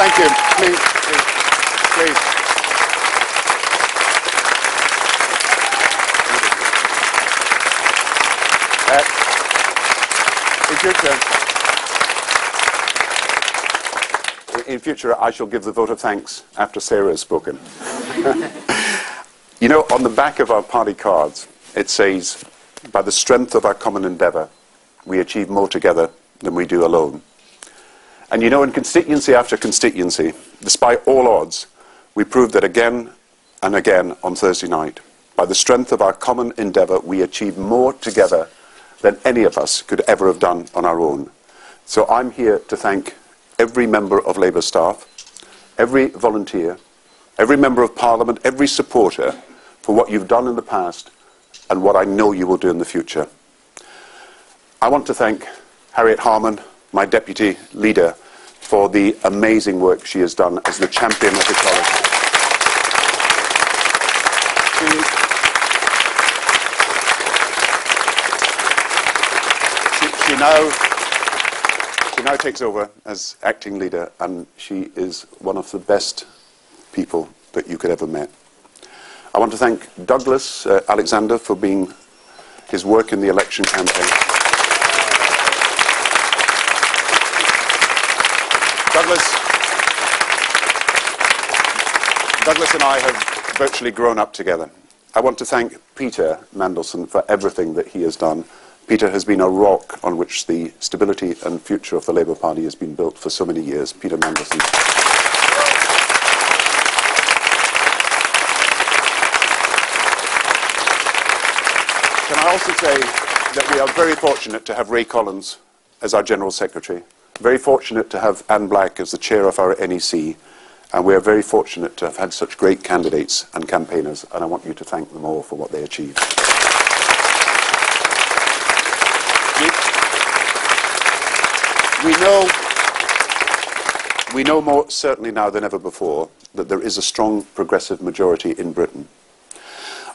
Thank you. Please, please, please. In future, I shall give the vote of thanks after Sarah has spoken. You know, on the back of our party cards, it says, by the strength of our common endeavour, we achieve more together than we do alone. And you know, in constituency after constituency, despite all odds, we proved that again and again on Thursday night. By the strength of our common endeavour, we achieve more together than any of us could ever have done on our own. So I'm here to thank every member of Labour staff, every volunteer, every member of Parliament, every supporter for what you've done in the past and what I know you will do in the future. I want to thank Harriet Harman, my deputy leader, for the amazing work she has done as the champion of equality. She now takes over as acting leader, and she is one of the best people that you could ever meet. I want to thank Douglas Alexander for his work in the election campaign. Douglas and I have virtually grown up together. I want to thank Peter Mandelson for everything that he has done. Peter has been a rock on which the stability and future of the Labour Party has been built for so many years. Peter Mandelson. Can I also say that we are very fortunate to have Ray Collins as our General Secretary, very fortunate to have Anne Black as the chair of our NEC, and we are very fortunate to have had such great candidates and campaigners, and I want you to thank them all for what they achieved. We know more certainly now than ever before that there is a strong progressive majority in Britain.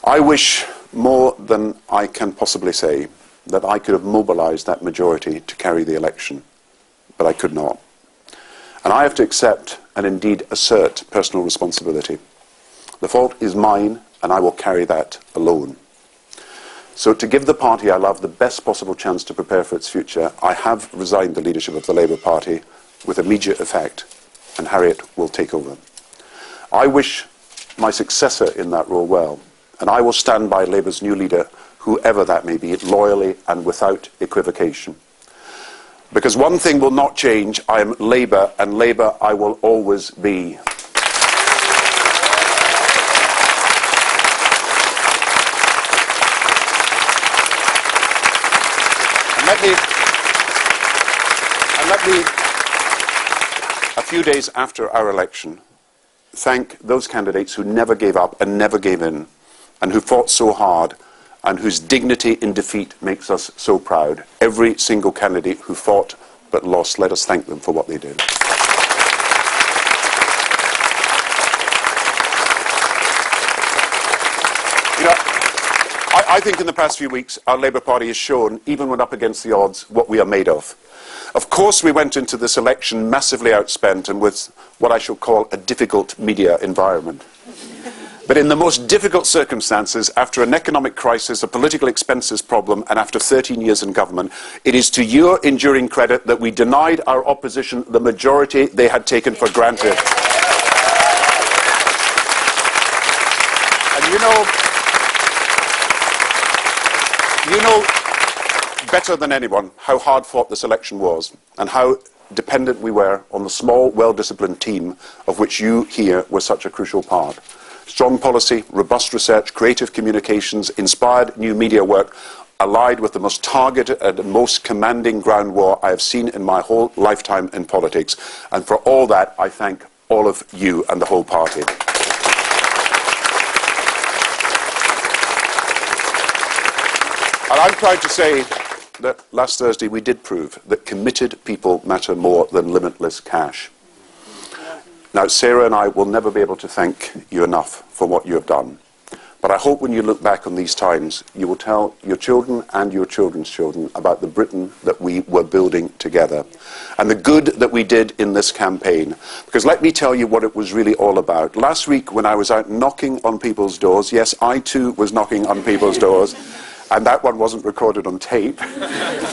I wish more than I can possibly say that I could have mobilised that majority to carry the election, but I could not. And I have to accept and indeed assert personal responsibility. The fault is mine, and I will carry that alone. So to give the party I love the best possible chance to prepare for its future, I have resigned the leadership of the Labour Party with immediate effect, and Harriet will take over. I wish my successor in that role well, and I will stand by Labour's new leader, whoever that may be, loyally and without equivocation. Because one thing will not change: I am Labour, and Labour I will always be. Let me, a few days after our election, thank those candidates who never gave up and never gave in, and who fought so hard, and whose dignity in defeat makes us so proud. Every single candidate who fought but lost, let us thank them for what they did. You know, I think in the past few weeks, our Labour Party has shown, even when up against the odds, what we are made of. Of course, we went into this election massively outspent and with what I shall call a difficult media environment. But in the most difficult circumstances, after an economic crisis, a political expenses problem, and after 13 years in government, it is to your enduring credit that we denied our opposition the majority they had taken for granted. And you know better than anyone how hard fought this election was and how dependent we were on the small, well-disciplined team of which you here were such a crucial part. Strong policy, robust research, creative communications, inspired new media work, allied with the most targeted and most commanding ground war I have seen in my whole lifetime in politics. And for all that, I thank all of you and the whole party. And I'm proud to say that last Thursday we did prove that committed people matter more than limitless cash. Now, Sarah and I will never be able to thank you enough for what you have done. But I hope when you look back on these times, you will tell your children and your children's children about the Britain that we were building together and the good that we did in this campaign. Because let me tell you what it was really all about. Last week when I was out knocking on people's doors, yes, I too was knocking on people's doors, and that one wasn't recorded on tape,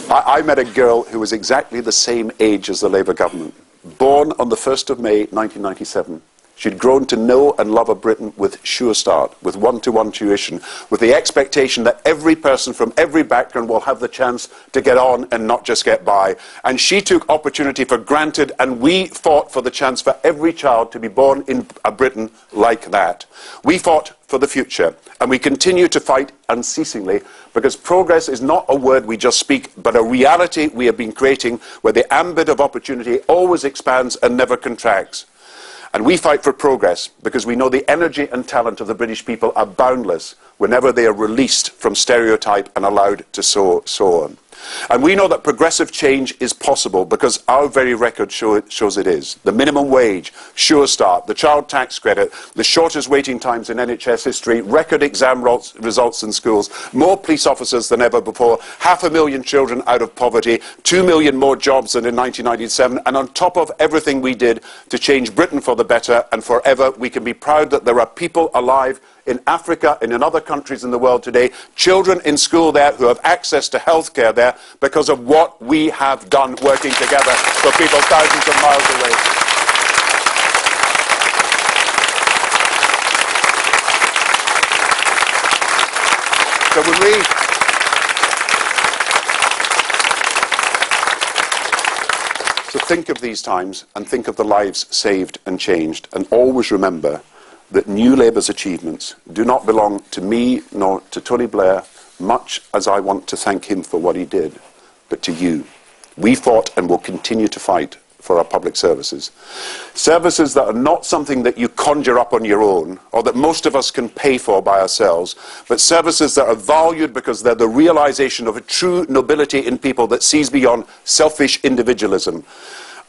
I met a girl who was exactly the same age as the Labour government, born on the 1st of May 1997. She'd grown to know and love a Britain with Sure Start, with one-to-one tuition, with the expectation that every person from every background will have the chance to get on and not just get by. And she took opportunity for granted, and we fought for the chance for every child to be born in a Britain like that. We fought for the future, and we continue to fight unceasingly, because progress is not a word we just speak, but a reality we have been creating where the ambit of opportunity always expands and never contracts. And we fight for progress because we know the energy and talent of the British people are boundless whenever they are released from stereotype and allowed to soar on. And we know that progressive change is possible because our very record shows it is. The minimum wage, Sure Start, the child tax credit, the shortest waiting times in NHS history, record exam results in schools, more police officers than ever before, 500,000 children out of poverty, 2 million more jobs than in 1997, and on top of everything we did to change Britain for the better and forever, we can be proud that there are people alive in Africa and in other countries in the world today, children in school there who have access to healthcare there because of what we have done working together for people thousands of miles away. So think of these times and think of the lives saved and changed, and always remember that New Labour's achievements do not belong to me nor to Tony Blair, much as I want to thank him for what he did, but to you. We fought and will continue to fight for our public services. Services that are not something that you conjure up on your own, or that most of us can pay for by ourselves, but services that are valued because they're the realization of a true nobility in people that sees beyond selfish individualism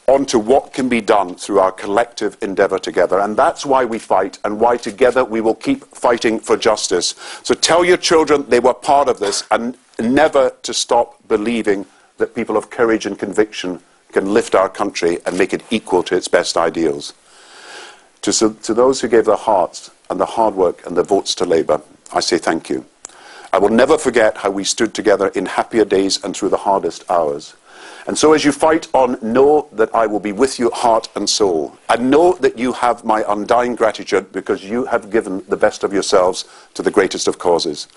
onto what can be done through our collective endeavour together. And that's why we fight, and why together we will keep fighting for justice. So tell your children they were part of this, and never to stop believing that people of courage and conviction can lift our country and make it equal to its best ideals. To those who gave their hearts and the hard work and the votes to Labour, I say thank you. I will never forget how we stood together in happier days and through the hardest hours. And so as you fight on, know that I will be with you heart and soul. And know that you have my undying gratitude because you have given the best of yourselves to the greatest of causes.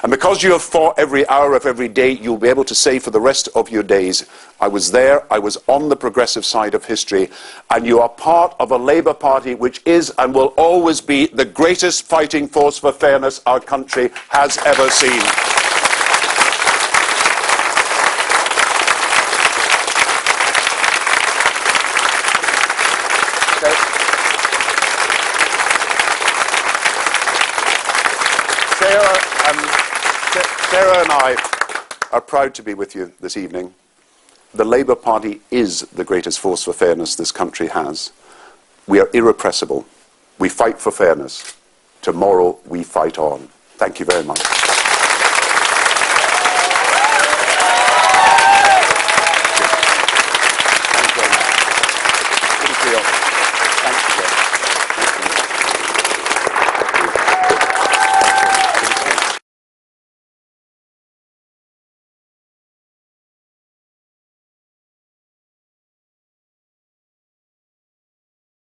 And because you have fought every hour of every day, you'll be able to say for the rest of your days, I was there, I was on the progressive side of history, and you are part of a Labour Party which is and will always be the greatest fighting force for fairness our country has ever seen. Sarah and I are proud to be with you this evening. The Labour Party is the greatest force for fairness this country has. We are irrepressible. We fight for fairness. Tomorrow we fight on. Thank you very much.